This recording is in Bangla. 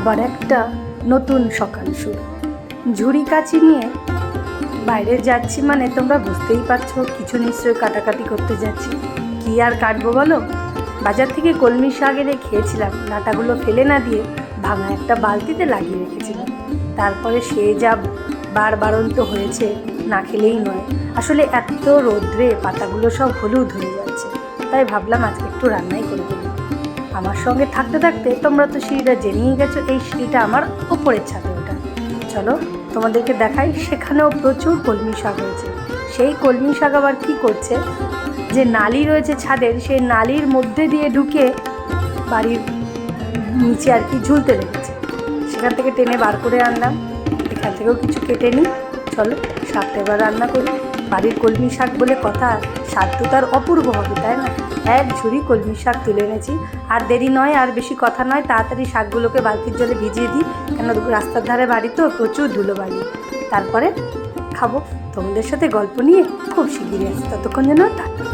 আবার একটা নতুন সকাল শুরু। ঝুড়ি কাচি নিয়ে বাইরে যাচ্ছি মানে তোমরা বুঝতেই পারছো কিছু নিশ্চয়ই কাটাকাটি করতে যাচ্ছি। কি আর কাটবো বলো, বাজার থেকে কলমি শাক এনে খেয়েছিলাম, ডাঁটাগুলো ফেলে না দিয়ে ভাঙা একটা বালতিতে লাগিয়ে রেখেছিলাম। তারপরে সে যা বারবারন্ত হয়েছে, না খেলেই নয়। আসলে এত রোদ্রে পাতাগুলো সব হলুদ হয়ে যাচ্ছে, তাই ভাবলাম আজকে একটু রান্নাই করে দেবো। আমার সঙ্গে থাকতে থাকতে তোমরা তো সিঁড়িটা জেনেই গেছো, এই সিঁড়িটা আমার ওপরের ছাদে ওঠা। চলো তোমাদেরকে দেখাই, সেখানেও প্রচুর কলমি শাক হয়েছে। সেই কলমি শাক আবার কী করছে, যে নালি রয়েছে ছাদের, সেই নালির মধ্যে দিয়ে ঢুকে বাড়ির নিচে আর কি ঝুলতে লেগেছে। সেখান থেকে টেনে বার করে আনলাম, এখান থেকেও কিছু কেটে নিই। চলো শাকটা এবার রান্না করি। বাড়ির কলমি শাক বলে কথা, স্বাদ তো তার অপূর্ব হবে, তাই না? এক ঝুড়ি কলমি শাক তুলে এনেছি। আর দেরি নয়, আর বেশি কথা নয়, তাড়াতাড়ি শাকগুলোকে বালতির জলে ভিজিয়ে দিই, কেন রাস্তার ধারে বাড়ি তো প্রচুর ধুলো বাড়ি। তারপরে খাবো। তোমাদের সাথে গল্প নিয়ে খুব শিগগিরই আসি, ততক্ষণ যেন টাটা।